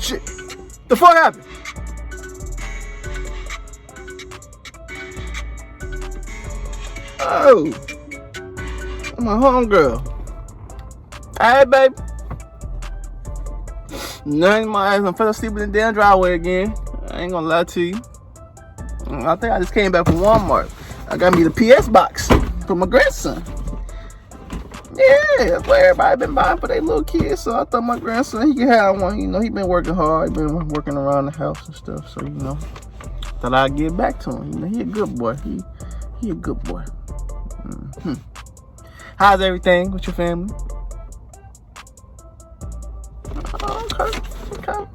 Shit. The fuck happened? Oh. My homegirl. Hey, baby. Nothing, my ass. I fell asleep in the damn driveway again. I ain't gonna lie to you. I think I just came back from Walmart. I got me the PS box for my grandson. Yeah, that's what everybody been buying for their little kids. So I thought my grandson, he could have one. You know, he been working hard. He been working around the house and stuff. So, you know, thought I'd give back to him. You know, he a good boy. He a good boy. How's everything with your family? Okay.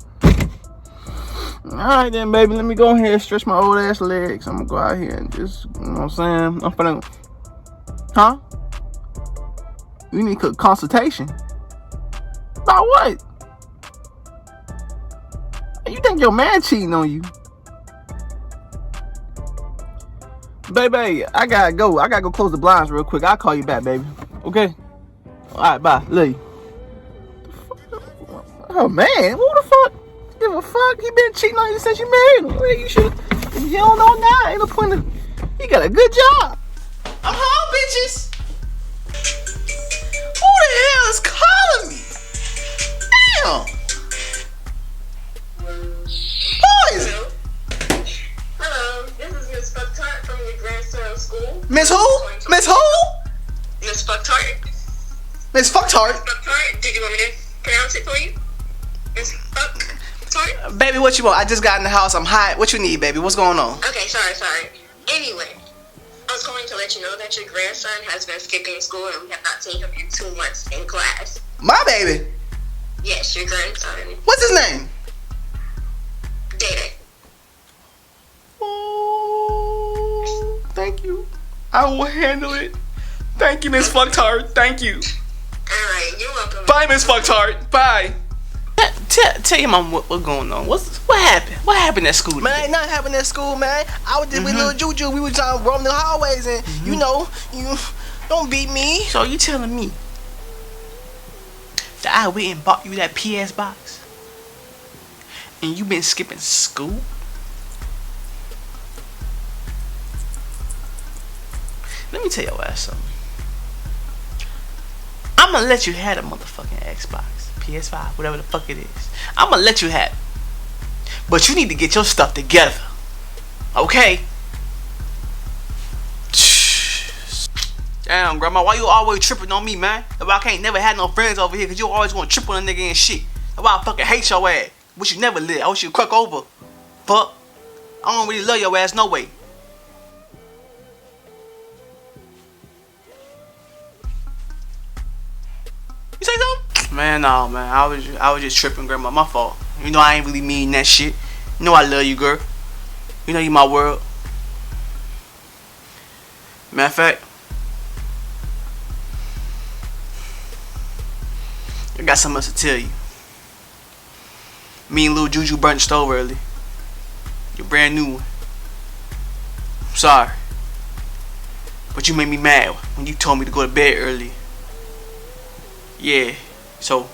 Alright then, baby. Let me go ahead and stretch my old ass legs. I'm gonna go out here and just, you know what I'm saying? I'm finna... Huh? You need a consultation? About what? You think your man cheating on you? Baby, I gotta go. I gotta go close the blinds real quick. I'll call you back, baby. Okay? Alright, bye. Love you. Oh, man. Who the fuck? Give a fuck? He been cheating on you since you married him. Well, you should. If you don't know now, ain't no point in. He got a good job. I'm home, bitches. Who the hell is calling me? Damn. Who is it? Hello, this is Miss Fucktart from your grandson's school. Miss who? Miss who? Miss Fucktart. Miss Fucktart. Fucktart. Did you want me to pronounce it for you? Miss Fucktart. Baby, what you want? I just got in the house. I'm hot. What you need, baby? What's going on? Okay, sorry. Anyway, I was calling to let you know that your grandson has been skipping school and we have not seen him in 2 months in class. My baby? Yes, your grandson. What's his name? Dede. Oh, thank you. I will handle it. Thank you, Miss Fucktart. Thank you. Alright, you're welcome. Bye, Miss Fucktart. Bye. Tell your mom what's going on. What happened? What happened at school today? Man, ain't nothing happened at school, man. I was just with little Juju. We was trying to roam the hallways and, you know, you don't beat me. So you telling me that I went and bought you that PS box and you been skipping school? Let me tell your ass something. I'm gonna let you have a motherfucking Xbox, PS5, whatever the fuck it is. I'm gonna let you have it. But you need to get your stuff together. Okay? Damn, grandma, why you always tripping on me, man? That's why I can't never have no friends over here, cause you always gonna trip on a nigga and shit. That's why I fucking hate your ass. Wish you never lived. I wish you crack over. Fuck. I don't really love your ass no way. You say something? Man, no, man. I was just tripping, grandma. My fault. You know I ain't really mean that shit. You know I love you, girl. You know you my world. Matter of fact, I got something else to tell you. Me and Lil Juju burnt the stove early. Your brand new one. I'm sorry. But you made me mad when you told me to go to bed early. Yeah, so,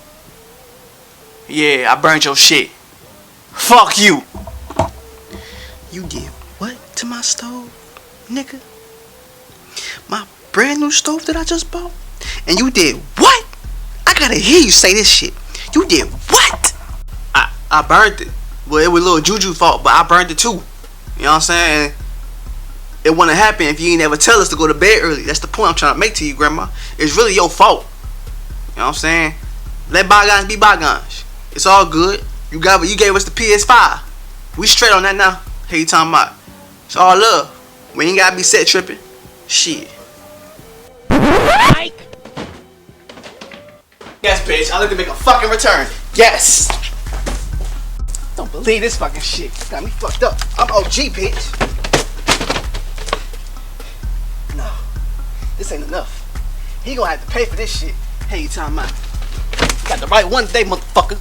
yeah, I burned your shit. Fuck you. You did what to my stove, nigga? My brand new stove that I just bought? And you did what? I gotta hear you say this shit. You did what? I burned it. Well, it was Lil Juju's fault, but I burned it too. You know what I'm saying? It wouldn't happen if you ain't ever tell us to go to bed early. That's the point I'm trying to make to you, grandma. It's really your fault. You know what I'm saying? Let bygones be bygones. It's all good. You gave us the PS5. We straight on that now. Hey, you talking about? It's all love. We ain't gotta be set tripping. Shit. Mike. Yes, bitch. I look to make a fucking return. Yes. Don't believe this fucking shit. Got me fucked up. I'm OG, bitch. No, this ain't enough. He gonna have to pay for this shit. Hey, you talking about? Got the right one today, motherfucker.